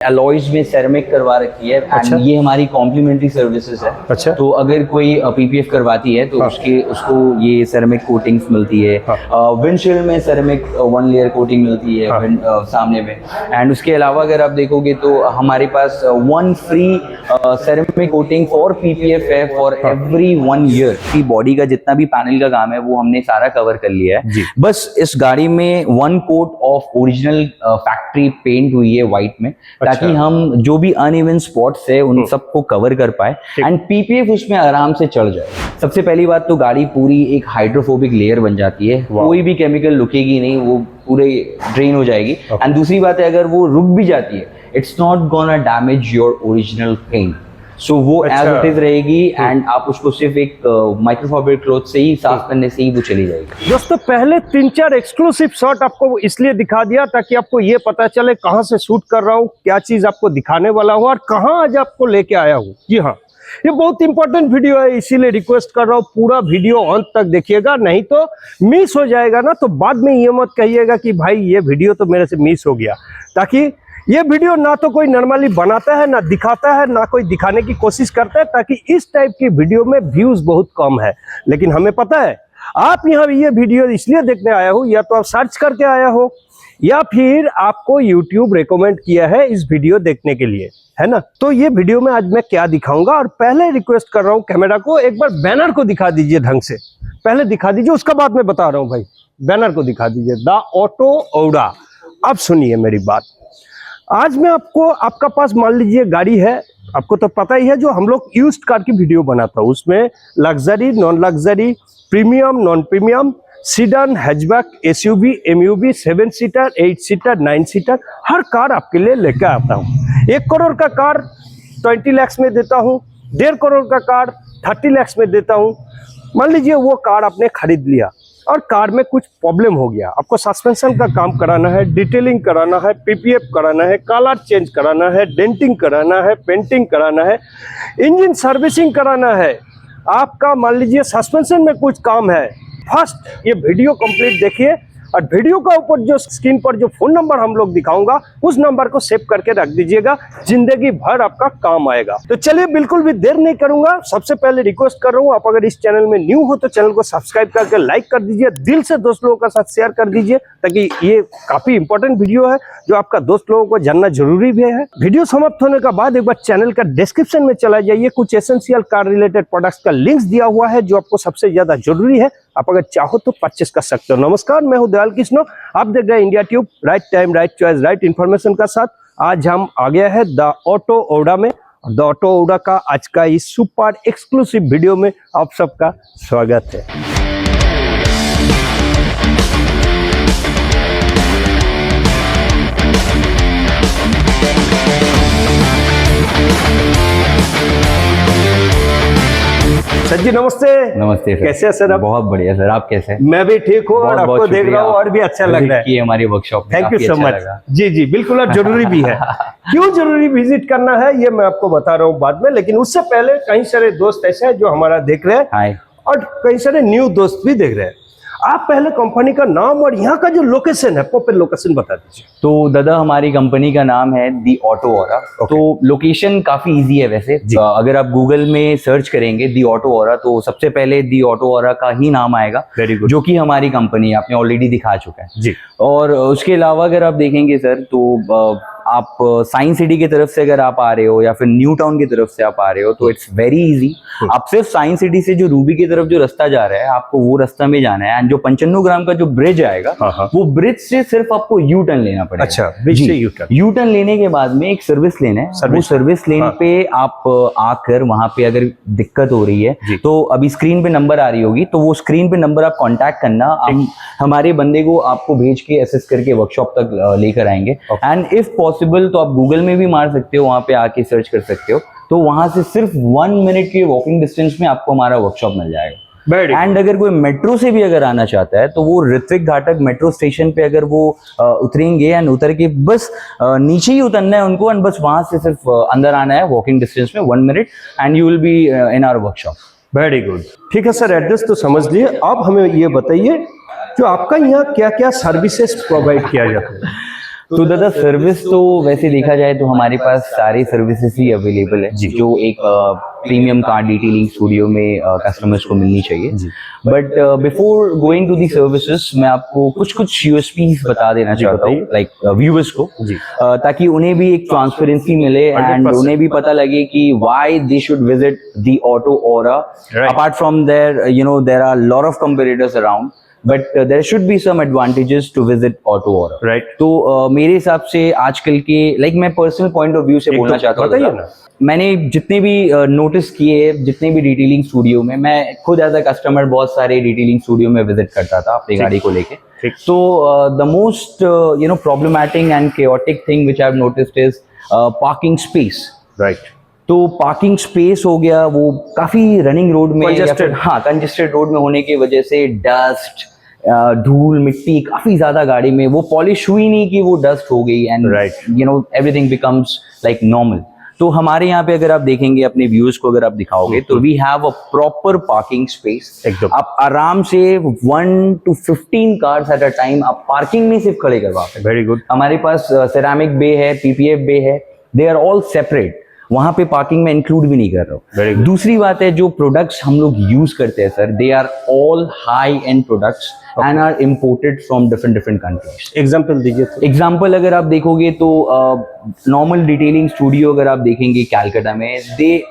Alloys में ceramic करवा रखी है। अच्छा। एंड ये हमारी कॉम्प्लीमेंट्री सर्विसेज है। अच्छा। तो अगर कोई पीपीएफ करवाती है तो उसको ये सेरेमिक कोटिंग्स मिलती है। विंडशील्ड में सेरेमिक 1 लेयर कोटिंग मिलती है सामने में। एंड उसके अलावा अगर आप देखोगे तो हमारे पास 1 free ceramic coating for PPF है फॉर एवरी 1 ईयर। की बॉडी का जितना भी पैनल का काम है वो हमने सारा कवर कर लिया है। बस इस गाड़ी में 1 coat of original factory paint हुई है व्हाइट में, ताकि हम जो भी अनइवन स्पॉट्स है उन सबको कवर कर पाए एंड पीपीएफ उसमें आराम से चढ़ जाए। सबसे पहली बात तो गाड़ी पूरी एक हाइड्रोफोबिक लेयर बन जाती है, कोई भी केमिकल रुकेगी नहीं, वो पूरे ड्रेन हो जाएगी। एंड दूसरी बात है अगर वो रुक भी जाती है it's not gonna damage your original paint. So वो एज इट इज रहेगी एंड आप उसको सिर्फ एक माइक्रोफाइबर क्लॉथ से ही साफ करने से ही वो चली जाएगी। दोस्तों पहले 3-4 एक्सक्लूसिव शॉट आपको इसलिए दिखा दिया ताकि आपको ये पता चले कहां से शूट कर रहा हूं, क्या चीज आपको दिखाने वाला हूं और कहां आज आपको लेके आया हूं। जी हाँ, ये बहुत इंपॉर्टेंट वीडियो है, इसीलिए रिक्वेस्ट कर रहा हूं पूरा वीडियो अंत तक देखिएगा, नहीं तो मिस हो जाएगा ना तो बाद में ये मत कहिएगा कि भाई ये वीडियो तो मेरे से मिस हो गया। ताकि ये वीडियो ना तो कोई नॉर्मली बनाता है, ना दिखाता है, ना कोई दिखाने की कोशिश करता है, ताकि इस टाइप की वीडियो में व्यूज बहुत कम है। लेकिन हमें पता है आप यहाँ ये वीडियो इसलिए देखने आया हो, या तो आप सर्च करके आया हो या फिर आपको YouTube रेकमेंड किया है इस वीडियो देखने के लिए, है ना। तो ये वीडियो में आज मैं क्या दिखाऊंगा, और पहले रिक्वेस्ट कर रहा हूँ कैमरा को एक बार बैनर को दिखा दीजिए ढंग से, पहले दिखा दीजिए उसका बाद में बता रहा हूँ भाई। बैनर को दिखा दीजिए, द ऑटो औडा। अब सुनिए मेरी बात, आज मैं आपको, आपका पास मान लीजिए गाड़ी है, आपको तो पता ही है जो हम लोग यूज्ड कार की वीडियो बनाता हूँ, उसमें luxury, non luxury, premium, non premium, sedan, hatchback, SUV, MUV, 7 seater, 8 seater, 9 seater, हर कार आपके लिए लेकर आता हूँ। 1 करोड़ का कार 20 लाख में देता हूँ, 1.5 करोड़ का कार 30 लाख में देता हूँ। मान लीजिए वो कार आपने खरीद लिया और कार में कुछ प्रॉब्लम हो गया, आपको सस्पेंशन का काम कराना है, डिटेलिंग कराना है, पीपीएफ कराना है, कलर चेंज कराना है, डेंटिंग कराना है, पेंटिंग कराना है, इंजन सर्विसिंग कराना है, आपका मान लीजिए सस्पेंशन में कुछ काम है। फर्स्ट ये वीडियो कंप्लीट देखिए, और वीडियो का ऊपर जो स्क्रीन पर जो फोन नंबर हम लोग दिखाऊंगा उस नंबर को सेव करके रख दीजिएगा, जिंदगी भर आपका काम आएगा। तो चलिए बिल्कुल भी देर नहीं करूंगा, सबसे पहले रिक्वेस्ट कर रहा हूं आप अगर इस चैनल में न्यू हो तो चैनल को सब्सक्राइब करके लाइक कर दीजिए, दिल से दोस्त लोगों के साथ शेयर कर दीजिए, ताकि ये काफी इंपॉर्टेंट वीडियो है जो आपका दोस्त लोगों को जानना जरूरी भी है। वीडियो समाप्त होने के बाद एक बार चैनल का डिस्क्रिप्शन में चला जाइए, कुछ एसेंशियल कार रिलेटेड प्रोडक्ट्स का लिंक्स दिया हुआ है जो आपको सबसे ज्यादा जरूरी है, आप अगर चाहो तो परचेस कर सकते हो। नमस्कार, मैं हूं दयाल कृष्ण, आप देख रहे हैं India tube, right time, right choice, right information का साथ। आज हम आ गया है द ऑटो औडा में, और द ऑटो औडा का आज का इस सुपर एक्सक्लूसिव वीडियो में आप सबका स्वागत है। सर जी नमस्ते। नमस्ते सर। कैसे हैं सर आप? बहुत बढ़िया सर, आप कैसे हैं? मैं भी ठीक हूँ और आपको देख रहा हूँ और भी अच्छा लग रहा है। हमारी वर्कशॉप में थैंक यू सो मच। जी जी बिल्कुल, और जरूरी भी है। क्यों जरूरी विजिट करना है ये मैं आपको बता रहा हूँ बाद में, लेकिन उससे पहले कई सारे दोस्त ऐसे हैं जो हमारा देख रहे हैं और कई सारे न्यू दोस्त भी देख रहे हैं। आप पहले कंपनी का नाम और यहाँ का जो लोकेशन है, प्रॉपर लोकेशन बता दीजिए। तो दादा हमारी कंपनी का नाम है दी ऑटो औरा। तो लोकेशन काफी इजी है वैसे, अगर आप गूगल में सर्च करेंगे दी ऑटो औरा तो सबसे पहले दी ऑटो औरा का ही नाम आएगा, जो कि हमारी कंपनी आपने ऑलरेडी दिखा चुका है जी। और उसके अलावा अगर आप देखेंगे सर तो आप साइंस सिटी की तरफ से अगर आप आ रहे हो या फिर न्यू टाउन की तरफ से आप आ रहे हो तो इट्स वेरी इजी। आप सिर्फ साइंस सिटी से जो रूबी की तरफ जो रास्ता जा रहा है आपको वो रास्ता में जाना है, एंड जो 95 ग्राम का जो ब्रिज आएगा वो ब्रिज से सिर्फ आपको यू टर्न लेना पड़ेगा। अच्छा, ब्रिज से यू टर्न लेने के बाद में एक सर्विस लेना है, वो सर्विस लेन पे आप आकर वहां पे अगर दिक्कत हो रही है तो अभी स्क्रीन पे नंबर आ रही होगी, तो वो स्क्रीन पे नंबर आप कॉन्टैक्ट करना, हमारे बंदे को आपको भेज के असिस्ट करके वर्कशॉप तक लेकर आएंगे। एंड इफ पॉसिबल तो आप गूगल में भी मार सकते हो, वहां पे आके सर्च कर सकते हो, तो वहां से सिर्फ 1 मिनट के वॉकिंग डिस्टेंस में आपको हमारा वर्कशॉप मिल जाएगा। एंड अगर कोई मेट्रो से भी अगर आना चाहता है तो वो ऋत्विक घाटक मेट्रो स्टेशन पे अगर वो उतरेंगे एंड उतर के बस नीचे ही उतरना है उनको, एंड बस वहां से सिर्फ अंदर आना है वॉकिंग डिस्टेंस में 1 minute, and you will be in our workshop. Very good, ठीक है सर, एड्रेस तो समझ लिए। अब हमें ये बताइए जो आपका यहाँ क्या क्या सर्विसेज प्रोवाइड किया जाता है। तो दादा सर्विस तो वैसे देखा जाए तो हमारे पास सारी सर्विसेज ही अवेलेबल है जो एक प्रीमियम कार डिटेलिंग स्टूडियो में कस्टमर्स को मिलनी चाहिए। But before going to the services मैं आपको कुछ कुछ यूएसपीज बता देना चाहता हूँ लाइक व्यूअर्स को, ताकि उन्हें भी एक ट्रांसपेरेंसी मिले एंड उन्हें भी पता लगे कि why they should visit the Auto Aura. Apart from there there are lot of comparators around, but there should be some advantages to visit Auto Aura. Right. तो मेरे हिसाब से आजकल के मैं पर्सनल पॉइंट ऑफ व्यू से बोलना चाहता हूँ बताइए ना। मैंने जितने भी नोटिस किए जितने भी डिटेलिंग स्टूडियो में, मैं खुद एज अ कस्टमर बहुत सारे डिटेलिंग स्टूडियो में विजिट करता था अपनी गाड़ी को लेके। तो the most problematic and chaotic thing which I have noticed is parking space. Right. तो पार्किंग स्पेस हो गया वो काफी रनिंग रोड में कंजेस्टेड रोड में होने की वजह से डस्ट धूल मिट्टी काफी ज्यादा गाड़ी में, वो पॉलिश हुई नहीं कि वो डस्ट हो गई and everything becomes like normal. तो हमारे यहाँ पे अगर आप देखेंगे अपने व्यूज को अगर आप दिखाओगे तो we have a proper parking space. आप आराम से 1 to 15 cars at a time आप पार्किंग में सिर्फ खड़े करवा सकते। Very good. हमारे पास सेरामिक बे है, पीपीएफ बे है, दे आर ऑल सेपरेट, वहां पे पार्किंग में इंक्लूड भी नहीं कर रहा हूँ। दूसरी बात है जो प्रोडक्ट्स हम लोग यूज करते हैं sir, they are all high end products and are imported from different countries. Example दीजिए तो। एग्जाम्पल अगर आप देखोगे तो नॉर्मल डिटेलिंग स्टूडियो अगर आप देखेंगे कैलकाटा में,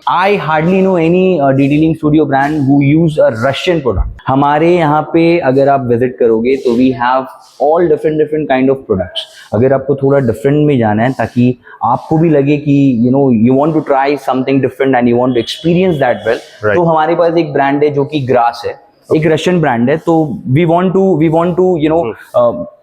I hardly know any detailing studio brand who use a Russian product. हमारे यहाँ पे अगर आप विजिट करोगे तो we have all different kind of products. अगर आपको थोड़ा डिफरेंट में जाना है ताकि आपको भी लगे कि you want to try something different and you want to experience that well, तो हमारे पास एक ब्रांड है जो कि ग्रास है, एक रशियन ब्रांड है। तो we want to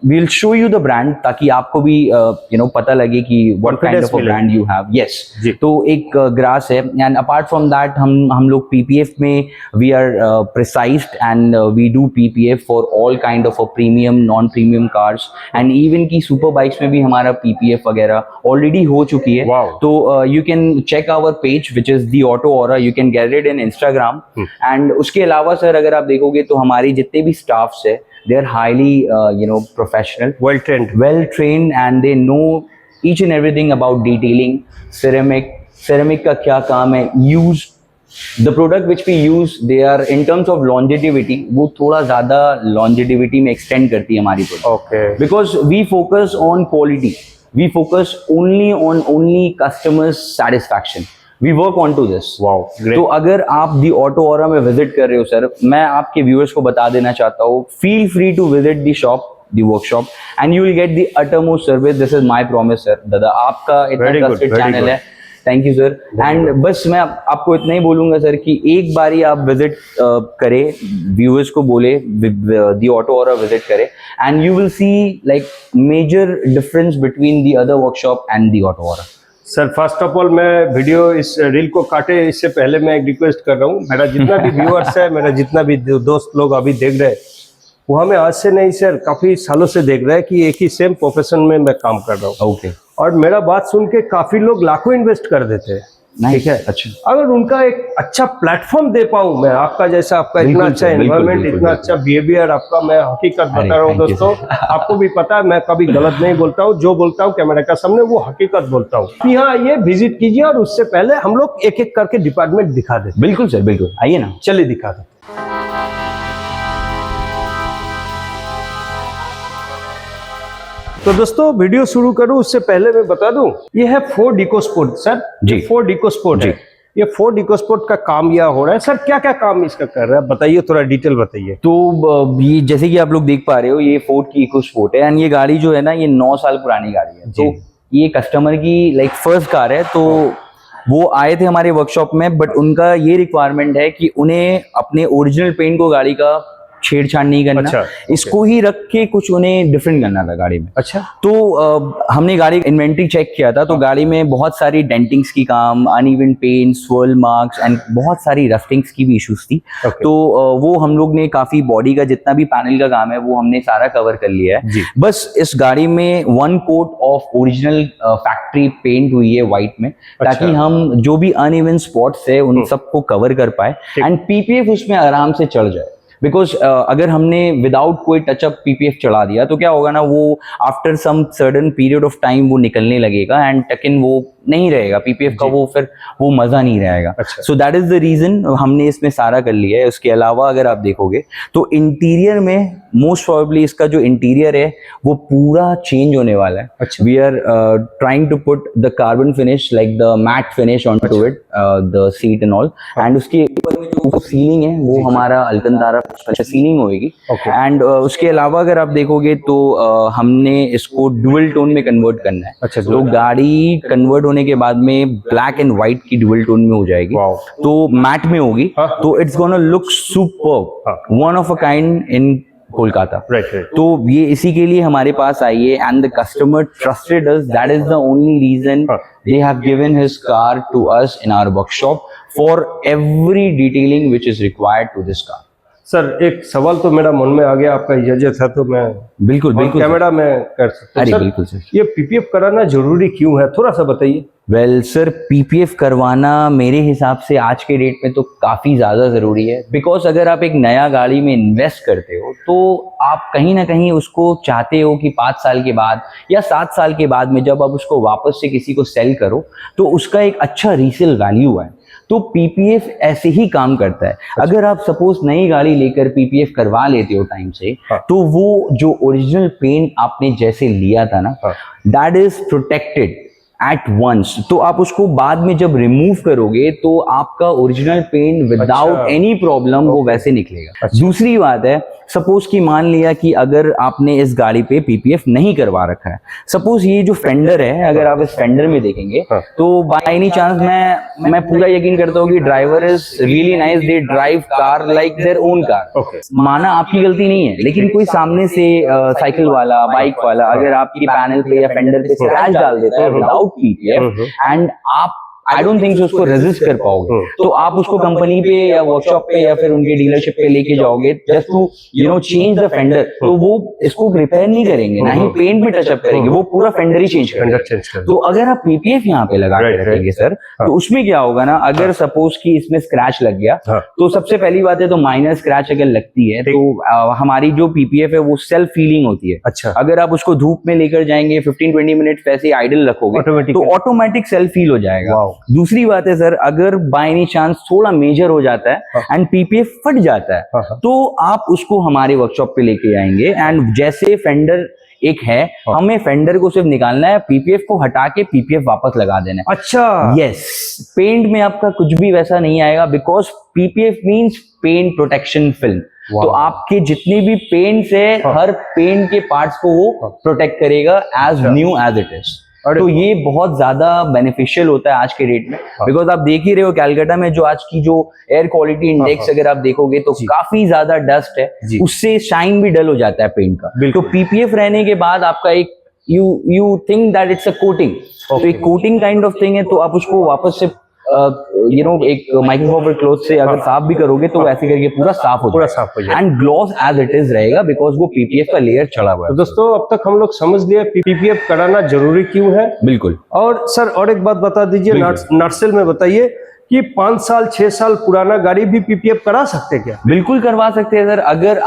will show you the brand ताकि आपको भी पता लगे कि what kind of a brand you have. Yes, तो एक ग्रास है एंड अपार्ट फ्रॉम दैट हम लोग पीपीएफ में we are precised and we do PPF for all kind of a premium non premium cars and even की super bikes में भी हमारा पीपीएफ वगैरह ऑलरेडी हो चुकी है। तो you can check our page which is the Auto Aura, you can get it in Instagram. And उसके अलावा सर अगर आप देखोगे तो हमारी जितने भी स्टाफ्स है they are highly professional, well trained and they know each and everything about detailing ceramic का क्या काम है, used the product which we use, they are in terms of longevity, वो थोड़ा ज्यादा longevity में extend करती है हमारी product। Okay। because we focus on quality, we focus only customers satisfaction, we work on to this। wow, great। तो अगर आप दी ऑटो ऑरा में विजिट कर रहे हो सर, मैं आपके व्यूअर्स को बता देना चाहता हूँ, feel free to visit the shop, the workshop and you will get the uttermost service. This is my promise sir. दादा आपका इतना ट्रस्टेड चैनल है, थैंक यू सर। एंड बस मैं आपको इतना ही बोलूंगा सर कि एक बार ही आप विजिट करें, व्यूअर्स को बोले दी ऑटो ऑरा विजिट करें and you will see like major difference between the other workshop and the Auto Aura. Sir first of all मैं वीडियो इस रील को काटे इससे पहले मैं एक रिक्वेस्ट कर रहा हूँ, मेरा जितना भी व्यूअर्स है, मेरा जितना भी दोस्त लोग अभी देख रहे हैं, वो हमें आज से नहीं सर काफी सालों से देख रहे हैं कि एक ही सेम प्रोफेशन में मैं काम कर रहा हूँ। ओके। और मेरा बात सुन के काफी लोग लाखों इन्वेस्ट कर देते हैं, ठीक है। अच्छा, अगर उनका एक अच्छा प्लेटफॉर्म दे पाऊं मैं, आपका जैसा, आपका इतना अच्छा एनवायरनमेंट, इतना अच्छा बिहेवियर आपका, मैं हकीकत बता रहा हूँ दोस्तों, आपको भी पता है मैं कभी गलत नहीं बोलता हूँ, जो बोलता हूँ कैमरा के सामने वो हकीकत बोलता हूँ। कि हाँ, ये विजिट कीजिए और उससे पहले हम लोग एक एक करके डिपार्टमेंट दिखा देते। बिल्कुल सर, बिल्कुल, आइए ना, चलिए दिखा दे। तो दोस्तों वीडियो शुरू करूं उससे पहले मैं बता दूं, ये है फोर्ड इकोस्पोर्ट सर जी, फोर्ड इकोस्पोर्ट है। ये फोर्ड इकोस्पोर्ट का काम यह हो रहा है सर, क्या क्या काम इसका कर रहा है बताइए, थोड़ा डिटेल बताइए। तो ये जैसे कि आप लोग देख पा रहे हो, ये फोर्ड की इकोस्पोर्ट है एंड ये गाड़ी जो है ना, ये 9 साल पुरानी गाड़ी है। तो ये कस्टमर की लाइक फर्स्ट कार है। तो वो आए थे हमारे वर्कशॉप में, बट उनका ये रिक्वायरमेंट है कि उन्हें अपने ओरिजिनल पेंट को गाड़ी का छेड़छाड़ नहीं करना। अच्छा, इसको ही रख के कुछ उन्हें डिफरेंट करना था गाड़ी में। अच्छा। तो हमने गाड़ी इन्वेंट्री चेक किया था, तो गाड़ी में बहुत सारी डेंटिंग्स की काम, uneven paint, swirl marks and बहुत सारी रस्टिंग्स की भी इश्यूज थी। तो वो हम लोग ने काफी बॉडी का जितना भी पैनल का काम है वो हमने सारा कवर कर लिया है। बस इस गाड़ी में 1 coat of original factory paint हुई है व्हाइट में, ताकि हम जो भी अनइवन स्पॉट्स है उन सबको कवर कर पाए एंड पीपीएफ उसमें आराम से चढ़ जाए। बिकॉज अगर हमने विदाउट कोई टचअप पीपीएफ चढ़ा दिया तो क्या होगा ना, वो after some certain period of time वो निकलने लगेगा एंड टकिन वो नहीं रहेगा पीपीएफ का, वो फिर वो मजा नहीं रहेगा। अच्छा। So that is the reason हमने इसमें सारा कर लिया है। उसके अलावा अगर आप देखोगे तो इंटीरियर में मोस्ट प्रोबेबली इसका जो इंटीरियर है वो पूरा चेंज होने वाला है। अच्छा। We are trying to put the carbon finish like the matte finish on to it, the seat and all, and उसके ऊपर में जो सीलिंग है वो हमारा अलकंतारा सीलिंग होगी। एंड उसके अलावा अगर आप देखोगे तो हमने इसको डुअल टोन में कन्वर्ट करना है। अच्छा, तो गाड़ी कन्वर्ट होने के बाद में ब्लैक एंड व्हाइट की डुअल टोन में हो जाएगी, तो मैट में होगी, तो it's gonna look superb, one of a kind in Kolkata. तो ये इसी के लिए हमारे पास आई है and the customer trusted us, that is the only reason they have given his car to us in our workshop for every detailing which is required to this car. Sir एक सवाल तो मेरा मन में आ गया, आपका इजाजत है तो मैं बिल्कुल कैमरा में कर सकता हूं। अरे बिल्कुल सर, ये पीपीएफ कराना जरूरी क्यों है, थोड़ा सा बताइए। वेल सर, पीपीएफ करवाना मेरे हिसाब से आज के डेट में तो काफ़ी ज़्यादा ज़रूरी है, बिकॉज अगर आप एक नया गाड़ी में इन्वेस्ट करते हो तो आप कहीं ना कहीं उसको चाहते हो कि 5 साल के बाद या 7 साल के बाद में जब आप उसको वापस से किसी को सेल करो तो उसका एक अच्छा रीसेल वैल्यू है। तो पीपीएफ ऐसे ही काम करता है। अगर आप सपोज नई गाड़ी लेकर पीपीएफ करवा लेते हो टाइम से, तो वो जो ओरिजिनल पेंट आपने जैसे लिया था ना, that is protected at once. तो आप उसको बाद में जब रिमूव करोगे तो आपका original paint without any problem वो वैसे निकलेगा। दूसरी बात है, सपोज कि मान लिया कि अगर आपने इस गाड़ी पे पीपीएफ नहीं करवा रखा है, सपोज ये जो फेंडर है, अगर आप इस फेंडर में देखेंगे तो बाय एनी चांस मैं पूरा यकीन करता हूँ कि driver is really nice, they drive car like their own car. माना आपकी गलती नहीं है, लेकिन कोई सामने से साइकिल वाला, बाइक वाला अगर आपकी पैनल पे या फेंडर पे स्क्रैच डाल देता है विदाउट पीपीएफ एंड आप आई डोंट थिंक उसको रेजिस्ट कर पाओगे, तो आप उसको कंपनी पे या वर्कशॉप पे या फिर उनके डीलरशिप पे लेके जाओगे just to change the fender, तो वो इसको रिपेयर नहीं करेंगे, ना ही पेंट में टचअप करेंगे, वो पूरा फेंडर ही चेंज करेंगे। तो अगर आप पीपीएफ यहाँ पे लगा के रखेंगे सर, तो उसमें क्या होगा ना, अगर सपोज कि इसमें स्क्रैच लग गया तो सबसे पहली बात है तो माइनर स्क्रैच अगर लगती है तो हमारी जो पीपीएफ है वो सेल्फ फीलिंग होती है। अच्छा। अगर आप उसको धूप में लेकर जाएंगे 15-20 मिनट वैसे आइडल रखोगे तो ऑटोमेटिक सेल्फ फील हो जाएगा। दूसरी बात है सर, अगर बाय एनी चांस थोड़ा मेजर हो जाता है एंड पीपीएफ फट जाता है तो आप उसको हमारे वर्कशॉप पे लेके आएंगे एंड जैसे फेंडर एक है, हमें फेंडर को सिर्फ निकालना है, पीपीएफ को हटा के पीपीएफ वापस लगा देना है। अच्छा। यस, पेंट में आपका कुछ भी वैसा नहीं आएगा, because PPF means paint protection film. तो आपके जितने भी पेंट्स है, हर पेंट के पार्ट्स को वो प्रोटेक्ट करेगा as new as it is. तो ये बहुत ज्यादा बेनिफिशियल होता है आज के डेट में, बिकॉज आप देख ही रहे हो कैलकाटा में जो आज की जो एयर क्वालिटी इंडेक्स अगर आप देखोगे तो काफी ज्यादा डस्ट है, उससे शाइन भी डल हो जाता है पेंट का। तो पीपीएफ रहने के बाद आपका एक you think that it's a coating, तो एक कोटिंग काइंड ऑफ थिंग है, तो आप उसको वापस से एक माइक्रोफाइबर क्लॉथ से अगर साफ भी करोगे तो ऐसे करके पूरा साफ हो जाएगा and gloss as it is रहेगा, बिकॉज वो पीपीएफ का लेयर चढ़ा हुआ है। तो दोस्तों अब तक हम लोग समझ लिए पीपीएफ कराना जरूरी क्यों है। बिल्कुल। और सर और एक बात बता दीजिए, नर्सेल में बताइए कि 5 साल 6 साल पुराना गाड़ी भी पीपीएफ करा सकते हैं क्या? बिल्कुल करवा सकते हैं सर। अगर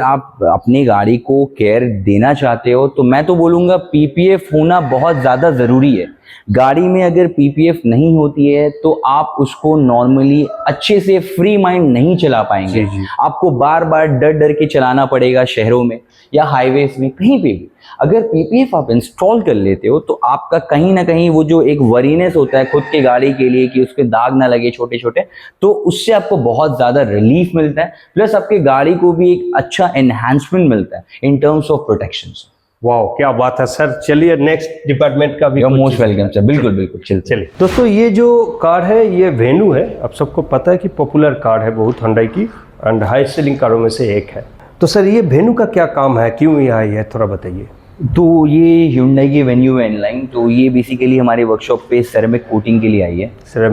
आप अपनी गाड़ी को केयर देना चाहते हो तो मैं तो बोलूंगा पीपीएफ होना बहुत ज्यादा जरूरी है। गाड़ी में अगर पीपीएफ नहीं होती है तो आप उसको नॉर्मली अच्छे से फ्री माइंड नहीं चला पाएंगे। आपको बार बार डर डर के चलाना पड़ेगा शहरों में या हाईवेज में, कहीं पे भी। अगर पीपीएफ आप इंस्टॉल कर लेते हो तो आपका कहीं ना कहीं वो जो एक वरीनेस होता है खुद के गाड़ी के लिए कि उसके दाग ना लगे छोटे छोटे, तो उससे आपको बहुत ज्यादा रिलीफ मिलता है, प्लस आपके गाड़ी को भी एक अच्छा एनहांसमेंट मिलता है इन टर्म्स ऑफ प्रोटेक्शन। वाह क्या बात है सर। चलिए नेक्स्ट डिपार्टमेंट का भी मोस्ट वेलकम सर। बिल्कुल बिल्कुल। चलिए दोस्तों, ये जो कार है ये वेन्यू है, आप सबको पता है कि पॉपुलर कार है बहुत हुंडई की एंड हाई सेलिंग कारों में से एक है। तो सर ये वेन्यू का क्या काम है, क्यों ये आई है, थोड़ा बताइए। तो ये Hyundai की वेन्यू है इनलाइन, तो ये बेसिकली हमारे वर्कशॉप पे सेरेमिक कोटिंग के लिए आई है।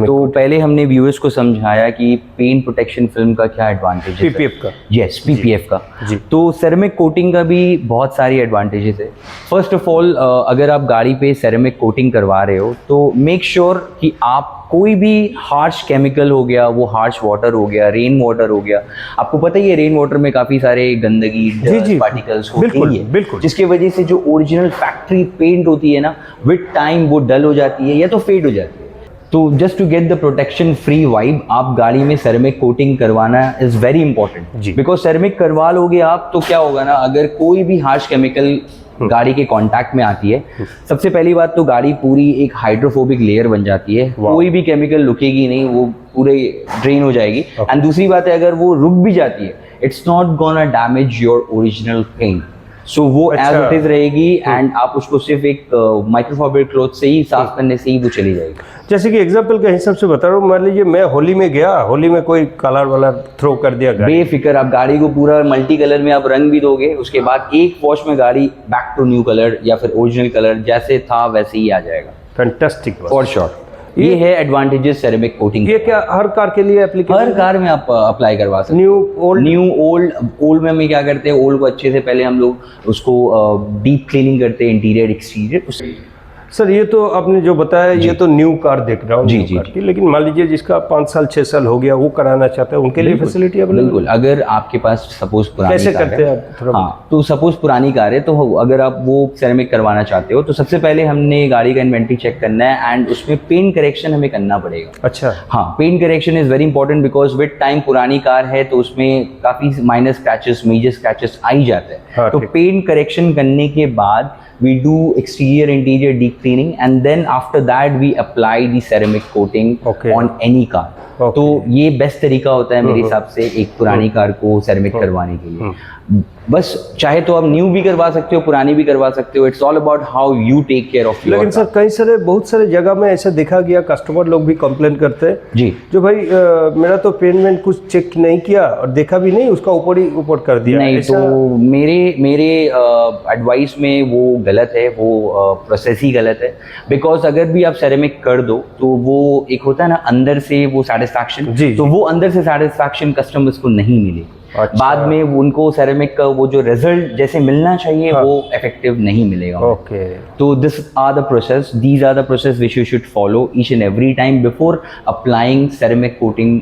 तो पहले हमने व्यूअर्स को समझाया कि पेंट प्रोटेक्शन फिल्म का क्या एडवांटेज है पीपीएफ का। यस, पीपीएफ का जी। तो सेरेमिक कोटिंग का भी बहुत सारी एडवांटेजेस है। फर्स्ट ऑफ ऑल, अगर आप गाड़ी पे सेरेमिक कोटिंग करवा रहे हो तो मेक श्योर कि आप कोई भी हार्श केमिकल हो गया, वो हार्श वाटर हो गया, रेन वाटर हो गया, आपको पता ही है रेन वाटर में काफ़ी सारे गंदगी, जी, पार्टिकल्स होते बिल्कुल, ही है, बिल्कुल। जिसकी वजह से जो ओरिजिनल फैक्ट्री पेंट होती है ना, विद टाइम वो डल हो जाती है या तो फेड हो जाती है। तो just to get the protection free vibe, आप गाड़ी में सेरेमिक कोटिंग करवाना इज वेरी इंपॉर्टेंट। जी। बिकॉज सेरेमिक करवा लोगे आप तो क्या होगा ना, अगर कोई भी हार्श केमिकल गाड़ी के कांटेक्ट में आती है, सबसे पहली बात तो गाड़ी पूरी एक हाइड्रोफोबिक लेयर बन जाती है, कोई भी केमिकल रुकेगी नहीं, वो पूरे ड्रेन हो जाएगी। एंड दूसरी बात है, अगर वो रुक भी जाती है, it's not gonna damage your original paint, so वो एज इट इज रहेगी एंड आप उसको सिर्फ एक माइक्रोफाइबर क्लॉथ से ही साफ करने से ही वो चली जाएगी। जैसे कि एग्जाम्पल के हिसाब से बता रहा हूँ, मान लीजिए मैं होली में गया, होली में कोई कलर वालर थ्रो कर दिया गाड़ी, बेफिक्र आप गाड़ी को पूरा मल्टी कलर में आप रंग भी दोगे, उसके बाद एक वॉश में गाड़ी बैक टू न्यू कलर या फिर ओरिजिनल कलर जैसे था वैसे ही आ जाएगा। फैंटास्टिक। फॉर श्योर, ये है एडवांटेजेस सेरेमिक कोटिंग। ये क्या हर कार के लिए एप्लीकेबल? हर कार में आप अप्लाई करवा सकते हो। न्यू ओल्ड में हम क्या करते हैं, ओल्ड को अच्छे से पहले हम लोग उसको डीप क्लीनिंग करते हैं, इंटीरियर एक्सटीरियर। सर ये तो आपने जो बताया, ये तो न्यू कार देख रहा हूँ जी न्यू जी कार की, लेकिन मान लीजिए जिसका 5 साल 6 साल हो गया, वो कराना चाहता है, उनके लिए फैसिलिटी अवेलेबल? बिल्कुल, अगर आपके पास सपोज पुरानी कैसे कार करते है, हैं आप थोड़ा? हाँ, तो सपोज पुरानी कार है, तो अगर आप वो सेरेमिक करवाना चाहते हो तो सबसे पहले हमने गाड़ी का इन्वेंटरी चेक करना है एंड उसमें पेंट करेक्शन हमें करना पड़ेगा। अच्छा। हाँ, paint correction is very important because with time पुरानी कार है तो उसमें काफी माइनर स्क्रैचेस, मेजर स्क्रैचेस आ ही जाते हैं। हाँ, तो पेंट करेक्शन करने के बाद we do exterior interior deep cleaning and then after that we apply the ceramic coating on any car। तो ये बेस्ट तरीका होता है मेरे हिसाब से एक पुरानी कार को सेरेमिक करवाने के लिए। बस चाहे तो आप न्यू भी करवा सकते हो, पुरानी भी करवा सकते हो, it's all about how you take care of your. लेकिन सर कई सारे बहुत सारे जगह में ऐसा देखा गया, कस्टमर लोग भी कंप्लेन करते हैं जी, जो भाई मेरा तो पेमेंट कुछ चेक नहीं किया और देखा भी नहीं, उसका ऊपर ही ऊपर कर दिया। नहीं, तो मेरे एडवाइस में वो गलत है, वो प्रोसेस ही गलत है। बिकॉज अगर भी आप सेरेमिक कर दो तो वो एक होता है ना अंदर से वो सेटिस्फैक्शन, तो वो अंदर से सेटिस्फैक्शन कस्टमर्स को नहीं मिलेगी। अच्छा। बाद में उनको सेरेमिक का वो जो रिजल्ट जैसे मिलना चाहिए वो इफेक्टिव नहीं मिलेगा। ओके। तो these are the process which you should follow each and every time before applying ceramic coating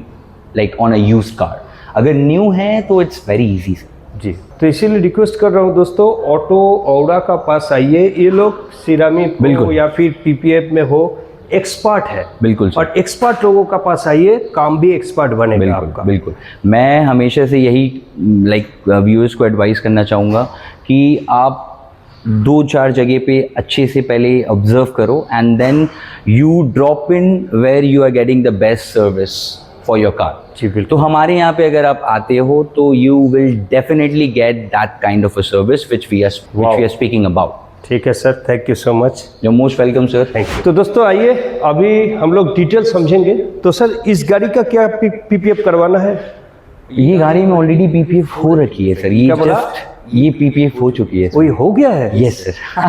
like on a used car. अगर न्यू है तो इट्स वेरी इजी जी। तो इसीलिए रिक्वेस्ट कर रहा हूँ दोस्तों, ऑटो औड़ा का पास आइए, ये लोग सिरामिक हो या फिर पीपीएफ में हो, एक्सपर्ट है बिल्कुल, और एक्सपर्ट लोगों का पास आइए, काम भी एक्सपर्ट बनेगा आपका। बिल्कुल। मैं हमेशा से यही लाइक व्यूअर्स को एडवाइस करना चाहूँगा कि आप 2-4 जगह पे अच्छे से पहले ऑब्जर्व करो and then you drop in where you are getting the best service for your car. जी बिल्कुल। तो हमारे यहाँ पे अगर आप आते हो तो you will definitely get that kind of a service which we are speaking about. ठीक है sir, thank you so much. You most welcome sir. Thank you. तो दोस्तों आइए अभी हम लोग डिटेल समझेंगे। तो सर इस गाड़ी का क्या पीपीएफ करवाना है? ये गाड़ी में ऑलरेडी पीपीएफ हो रखी है सर। ये पीपीएफ हो चुकी है। वही हो गया है? Yes sir.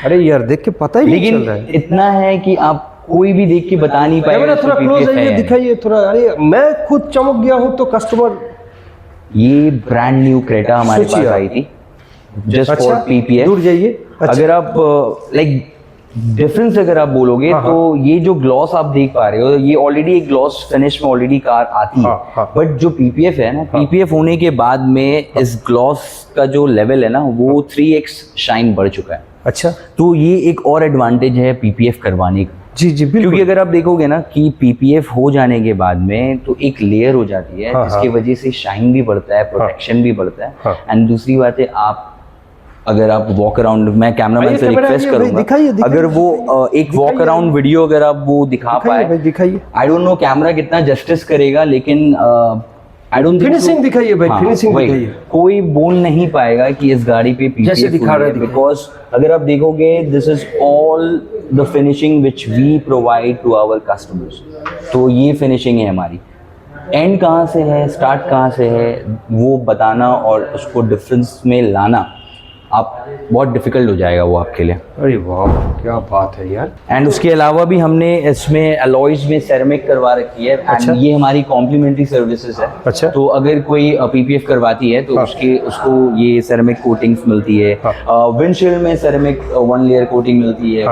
अरे यार देख के पता ही नहीं चल रहा है। लेकिन इतना है कि आप कोई भी देख के बता नहीं पाएगा। थोड़ा क्लोज आइए, दिखाइए थोड़ा। अरे मैं खुद चमक गया हूँ तो कस्टमर। ये ब्रांड न्यू क्रेटा हमारे पास आई थी जस्ट फॉर पीपीएफ। दूर जाइए। अगर आप लाइक डिफरेंस अगर आप बोलोगे तो ये जो ग्लॉस आप देख पा रहे हो, ये ऑलरेडी एक ग्लॉस फिनिश में ऑलरेडी कार आती है। बट जो पीपीएफ है ना, पीपीएफ होने के बाद में इस ग्लॉस का जो लेवल है ना वो 3x शाइन बढ़ चुका है। अच्छा। तो ये एक और एडवांटेज है पीपीएफ करवाने का। जी जी बिल्कुल। क्योंकि अगर आप देखोगे ना कि पीपीएफ हो जाने के बाद में तो एक लेयर हो जाती है जिसकी वजह से शाइन भी बढ़ता है, प्रोटेक्शन भी बढ़ता है। एंड दूसरी बात है, आप अगर आप वॉक अराउंड, मैं कैमरामैन से रिक्वेस्ट करूंगा अगर वो एक वॉक अराउंड वीडियो अगर आप वो दिखा पाए। दिखाइए। आई डोंट नो कैमरा कितना जस्टिस करेगा, लेकिन आई डोंट थिंक फिनिशिंग दिखाइए भाई, फिनिशिंग दिखाइए। कोई बोल नहीं पाएगा कि इस गाड़ी पे जैसे दिखा रहा है, बिकॉज अगर आप देखोगे this is all the finishing which we provide to our customers. तो ये फिनिशिंग है हमारी। एंड कहाँ से है, स्टार्ट कहाँ से है, वो बताना और उसको डिफरेंस में लाना आप बहुत डिफिकल्ट हो जाएगा वो आपके लिए। अरे वाह, क्या बात है यार। एंड उसके अलावा भी हमने इसमें अलॉयज में सेरेमिक करवा रखी है। अच्छा। एंड ये हमारी कॉम्प्लीमेंट्री सर्विसेज है। अच्छा। तो अगर कोई पीपीएफ करवाती है तो उसको ये सेरेमिक कोटिंग्स मिलती है। विंडशील्ड में सेरेमिक 1 लेयर कोटिंग मिलती है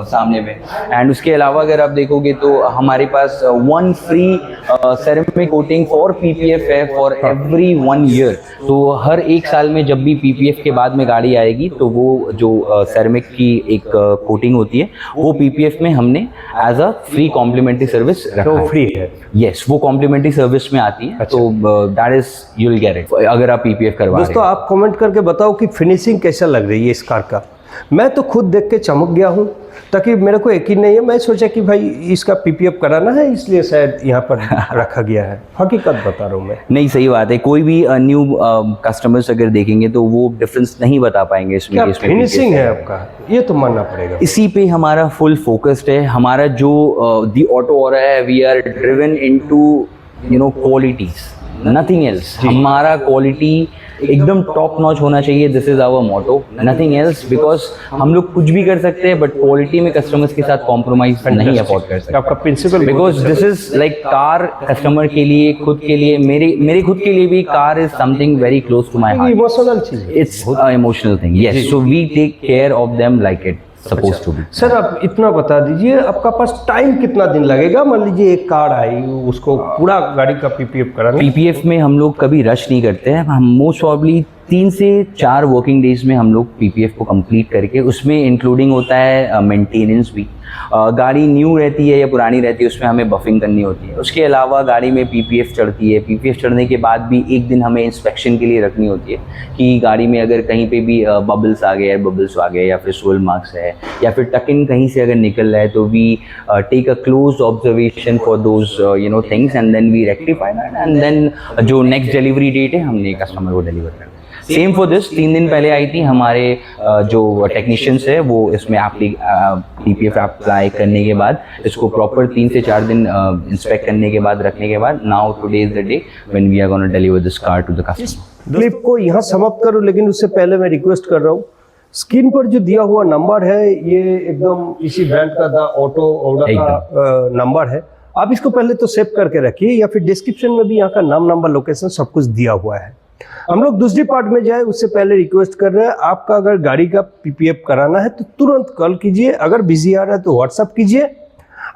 सामने में। एंड उसके अलावा अगर आप देखोगे तो हमारे पास 1 free ceramic coating for PPF है फॉर एवरी 1 ईयर। तो हर 1 साल में जब भी पीपीएफ के बाद में गाड़ी आएगी तो वो जो सेरेमिक की एक कोटिंग होती है वो पीपीएफ में हमने as a free complimentary service रखा है। फ्री है? यस, वो कॉम्प्लीमेंट्री सर्विस में आती है। अच्छा। तो that is you will get it अगर आप पीपीएफ करवा रहे हैं। दोस्तों आप कमेंट करके बताओ कि फिनिशिंग कैसा लग रही है इस कार का। मैं तो खुद देख के चमक गया हूँ, ताकि मेरे को यकीन नहीं है। मैं सोचा कि भाई इसका पीपीएफ कराना है इसलिए शायद यहाँ पर रखा गया है। हकीकत बता रहा हूँ मैं। नहीं, सही बात है। कोई भी न्यू कस्टमर्स अगर देखेंगे तो वो डिफरेंस नहीं बता पाएंगे इसमें। क्या इसमें फिनिशिंग है आपका, ये तो मानना पड़ेगा। इसी पे हमारा फुल फोकस्ड है। हमारा जो दी ऑटो ऑरा है, we are driven into qualities, nothing else. हमारा क्वालिटी एकदम टॉप नॉच होना चाहिए। This is our motto, nothing else. Because हम लोग कुछ भी कर सकते हैं बट क्वालिटी में कस्टमर्स के साथ कॉम्प्रोमाइज नहीं अफोर्ड कर सकते। आपका principle, because this is like car customer के लिए, खुद के लिए, मेरे खुद के लिए भी car is something very close to my heart. Emotional चीज है। It's emotional thing. Yes, so we take care of them like it suppose to be. Sir आप इतना बता दीजिए, आपका पास टाइम कितना दिन लगेगा? मान लीजिए एक कार आई, उसको पूरा गाड़ी का पीपीएफ कराना। पीपीएफ में हम लोग कभी रश नहीं करते हैं। हम मोस्ट प्रॉब्ली 3 से 4 वर्किंग डेज में हम लोग पीपीएफ को कंप्लीट करके, उसमें इंक्लूडिंग होता है मेंटेनेंस भी। गाड़ी न्यू रहती है या पुरानी रहती है उसमें हमें बफिंग करनी होती है। उसके अलावा गाड़ी में पीपीएफ चढ़ती है। पीपीएफ चढ़ने के बाद भी एक दिन हमें इंस्पेक्शन के लिए रखनी होती है कि गाड़ी में अगर कहीं पे भी बबल्स आ गए, एयर बबल्स आ गए, या फिर सोल मार्क्स है, या फिर टक इन कहीं से अगर निकल रहा है तो we take a close observation for those things and then we rectify that. And then जो नेक्स्ट डिलीवरी डेट है हमने कस्टमर को डिलीवर करना है। Same for this. 3 दिन पहले आई थी हमारे जो टेक्नीशियंस है वो इसमें पीपीएफ अप्लाई करने के बाद इसको प्रॉपर 3 से 4 दिन इंस्पेक्ट करने के बाद रखने के बाद now today is the day when we are gonna deliver this car to the customer. Clip को यहाँ समाप्त करूँ, लेकिन उससे पहले मैं रिक्वेस्ट कर रहा हूँ, स्क्रीन पर जो दिया हुआ नंबर है ये एकदम इसी ब्रांड का द ऑटो ऑरा का नंबर है। आप इसको पहले तो सेव करके रखिए, या फिर डिस्क्रिप्शन में भी यहाँ का नाम, नंबर, लोकेशन सब कुछ दिया हुआ है। हम लोग दूसरी पार्ट में जाए उससे पहले रिक्वेस्ट कर रहे हैं, आपका अगर गाड़ी का पीपीएफ कराना है तो तुरंत कॉल कीजिए। अगर बिजी आ रहा है तो व्हाट्सएप कीजिए,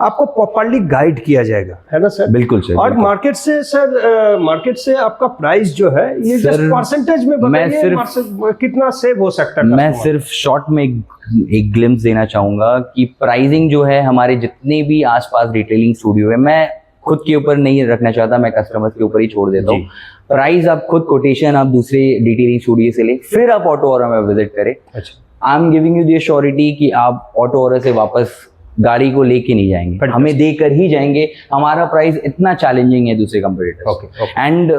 आपको प्रॉपर्ली गाइड किया जाएगा, है ना सर? बिल्कुल सर। और मार्केट से सर, मार्केट से आपका प्राइस जो है ये जस्ट परसेंटेज में बताइए, कितना सेव हो सकता है? मैं सिर्फ शॉर्ट में एक ग्लिम्स देना चाहूंगा कि प्राइसिंग जो है हमारे जितने भी आसपास रिटेलिंग स्टूडियो है, मैं खुद के ऊपर नहीं रखना चाहता, मैं कस्टमर्स के ऊपर ही छोड़ देता हूँ। प्राइस आप खुद कोटेशन आप दूसरे डिटेलिंग स्टूडियो से ले, फिर आप ऑटो ऑरा में विजिट करें। अच्छा। I am giving you the surety कि आप ऑटो ऑरा से वापस गाड़ी को लेके नहीं जाएंगे, हमें देकर ही जाएंगे। हमारा प्राइस इतना चैलेंजिंग है दूसरे कंपटीटर्स। एंड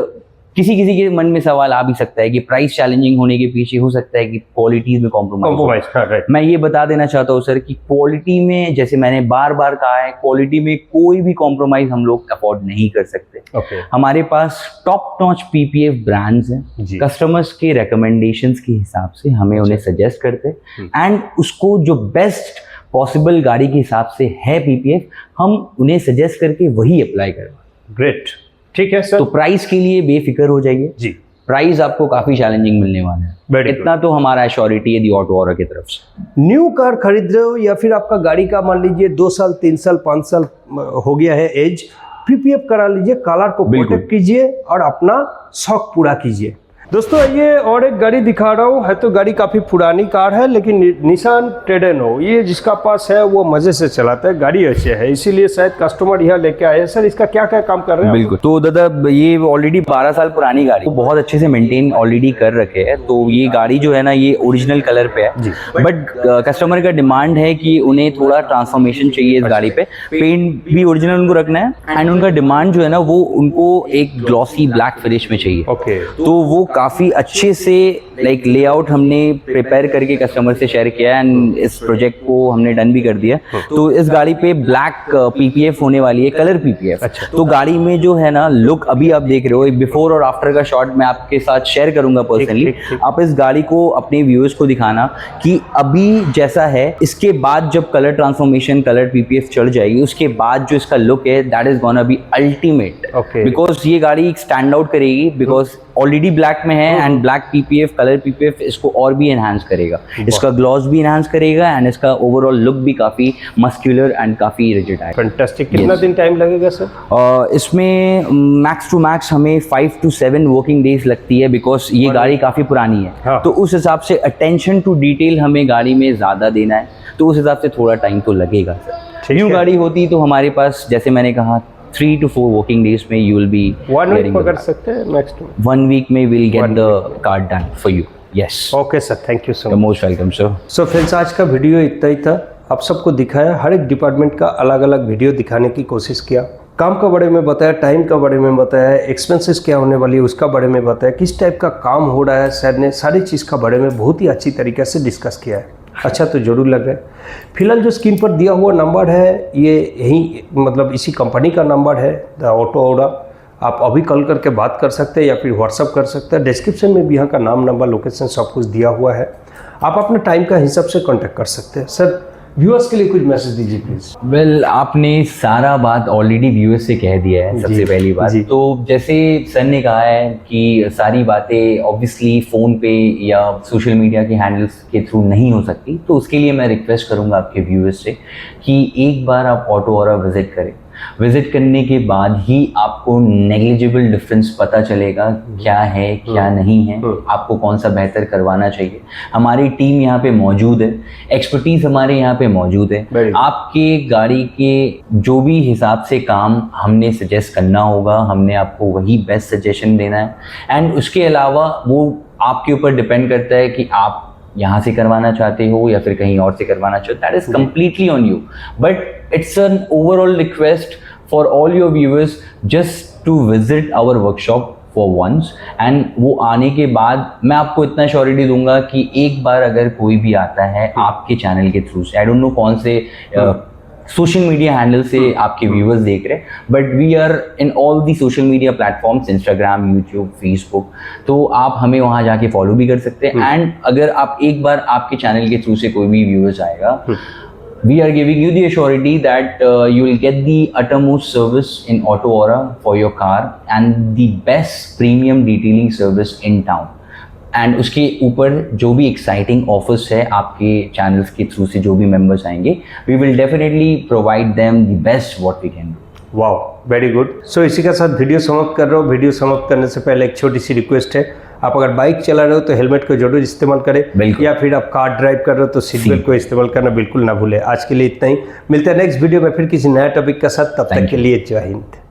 किसी के मन में सवाल आ भी सकता है कि प्राइस चैलेंजिंग होने के पीछे हो सकता है कि क्वालिटीज में कॉम्प्रोमाइज। मैं ये बता देना चाहता हूँ सर कि क्वालिटी में, जैसे मैंने बार बार कहा है, क्वालिटी में कोई भी कॉम्प्रोमाइज हम लोग अफोर्ड नहीं कर सकते। हमारे पास टॉप नॉच पीपीएफ ब्रांड्स हैं। कस्टमर्स के रिकमेंडेशंस के हिसाब से हमें उन्हें सजेस्ट करते हैं एंड उसको जो बेस्ट पॉसिबल गाड़ी के हिसाब से है पीपीएफ, हम उन्हें सजेस्ट करके वही अप्लाई करवाएं। ग्रेट, ठीक है सर। तो प्राइस के लिए बेफिक्र हो जाइए जी, प्राइस आपको काफी चैलेंजिंग मिलने वाला है। इतना तो हमारा एश्योरिटी है दी ऑटो ऑरा की तरफ से। न्यू कार खरीद रहे हो या फिर आपका गाड़ी का मान लीजिए 2 साल 3 साल 5 साल हो गया है एज, पीपीएफ करा लीजिए, कलर को प्रोटेक्ट कीजिए और अपना शौक पूरा कीजिए। दोस्तों ये और एक गाड़ी दिखा रहा हूँ, है तो गाड़ी काफ़ी पुरानी कार है, लेकिन निसान टेरेनो, ये जिसका पास है वो मज़े से चलाता है, गाड़ी अच्छी है, इसीलिए शायद कस्टमर यहाँ लेके आए हैं। सर इसका क्या क्या काम कर रहे हैं? बिल्कुल, तो दादा ये ऑलरेडी 12 साल पुरानी गाड़ी, बहुत अच्छे से मेंटेन ऑलरेडी कर रखे है। तो ये गाड़ी जो है ना, ये ओरिजिनल कलर पे है, बट कस्टमर का डिमांड है कि उन्हें थोड़ा ट्रांसफॉर्मेशन चाहिए इस गाड़ी पे, पेंट भी ओरिजिनल उनको रखना है एंड उनका डिमांड जो है ना वो उनको एक ग्लॉसी ब्लैक फिनिश में चाहिए। ओके, तो वो काफ़ी अच्छे से लाइक लेआउट हमने प्रिपेयर करके कस्टमर से शेयर किया एंड इस प्रोजेक्ट को हमने डन भी कर दिया। तो इस गाड़ी पे ब्लैक पीपीएफ होने वाली है, कलर पीपीएफ। अच्छा। तो गाड़ी में जो है ना लुक अभी आप देख रहे हो, एक बिफोर और आफ्टर का शॉट मैं आपके साथ शेयर करूंगा पर्सनली। ठीक। आप इस गाड़ी को अपने व्यूअर्स को दिखाना कि अभी जैसा है, इसके बाद जब कलर ट्रांसफॉर्मेशन, कलर पीपीएफ चढ़ जाएगी, उसके बाद जो इसका लुक है that is gonna be ultimate. Okay. Because ये गाड़ी स्टैंड आउट करेगी, बिकॉज ऑलरेडी ब्लैक में है and black PPF, colour PPF इसको और भी एनहांस करेगा, इसका ग्लॉस भी एनहांस करेगा एंड इसका ओवरऑल लुक भी काफी मस्क्यूलर एंड काफी रिजिड है। फैंटास्टिक। कितना दिन टाइम लगेगा सर? इसमें मैक्स टू मैक्स हमें 5 to 7 वर्किंग डेज लगती है, बिकॉज ये गाड़ी काफी पुरानी है। हाँ। तो उस हिसाब से अटेंशन टू डिटेल हमें गाड़ी में ज्यादा देना है, तो उस हिसाब से थोड़ा टाइम तो लगेगा सर। ठीक न्यू है। गाड़ी होती तो हमारे पास जैसे मैंने कहा 3 to 4 वर्किंग डेज में यू विल बी 1 वीक पकड़ सकते हैं नेक्स्ट में? 1 week में will get One the car done for you. Yes, okay sir, thank you so much. Most welcome sir. So friends, आज का वीडियो इतना ही था। आप सबको दिखाया, हर एक डिपार्टमेंट का अलग अलग वीडियो दिखाने की कोशिश किया। काम का बारे में बताया, टाइम का बारे में बताया, एक्सपेंसेस क्या होने वाली है उसका बारे में बताया, किस टाइप का काम हो रहा है सर ने, सारी चीज़ का बारे में बहुत ही अच्छी तरीके से डिस्कस किया है। अच्छा तो जरूर लग रहा है। फिलहाल जो स्क्रीन पर दिया हुआ नंबर है ये यही मतलब इसी कंपनी का नंबर है, द ऑटो ओरा। आप अभी कॉल करके बात कर सकते हैं या फिर व्हाट्सअप कर सकते हैं। डिस्क्रिप्शन में भी यहाँ का नाम, नंबर, लोकेशन सब कुछ दिया हुआ है। आप अपने टाइम का हिसाब से कांटेक्ट कर सकते हैं। सर व्यूअर्स के लिए कुछ मैसेज दीजिए प्लीज। वेल, आपने सारा बात ऑलरेडी व्यूअर्स से कह दिया है सबसे पहली बात। तो जैसे सर ने कहा है कि सारी बातें ऑब्वियसली फ़ोन पे या सोशल मीडिया के हैंडल्स के थ्रू नहीं हो सकती, तो उसके लिए मैं रिक्वेस्ट करूंगा आपके व्यूअर्स से कि एक बार आप ऑटो ओरा विजिट करें। विजिट करने के बाद ही आपको नेग्लिजिबल डिफरेंस पता चलेगा क्या है क्या नहीं है, आपको कौन सा बेहतर करवाना चाहिए। हमारी टीम यहाँ पे मौजूद है, एक्सपर्टीज हमारे यहाँ पे मौजूद है। आपके गाड़ी के जो भी हिसाब से काम हमने सजेस्ट करना होगा, हमने आपको वही बेस्ट सजेशन देना है। एंड उसके अलावा वो आपके ऊपर डिपेंड करता है कि आप यहाँ से करवाना चाहते हो या फिर कहीं और से करवाना चाहते हो। That is completely on you, but it's an overall request for all your viewers just to visit our workshop for once. And वो आने के बाद मैं आपको इतना श्योरिटी दूंगा कि एक बार अगर कोई भी आता है आपके चैनल के थ्रू से, आई डोंट नो कौन से सोशल मीडिया हैंडल से आपके व्यूअर्स देख रहे हैं, but we are in all the social media platforms, Instagram, YouTube, Facebook, तो आप हमें वहाँ जाके फॉलो भी कर सकते हैं। एंड अगर आप एक बार आपके चैनल के थ्रू से कोई भी व्यूअर्स आएगा, we are giving you the assurity that you will get the uttermost service in Auto Aura for your car and the best premium detailing service in town. And उसके ऊपर जो भी exciting offers है आपके channels के through से जो भी मेंबर्स आएंगे, we will definitely provide them the best what we can do. Wow, very good. So इसी के साथ वीडियो समाप्त कर रहा हूँ। वीडियो समाप्त करने से पहले एक छोटी सी रिक्वेस्ट है, आप अगर बाइक चला रहे हो तो हेलमेट को जरूर इस्तेमाल करें, या फिर आप कार ड्राइव कर रहे हो तो सीट बेल्ट को इस्तेमाल करना बिल्कुल ना भूलें। आज के लिए इतना ही, मिलते हैं नेक्स्ट वीडियो में फिर किसी नया टॉपिक के साथ। तब तक के लिए जय हिंद।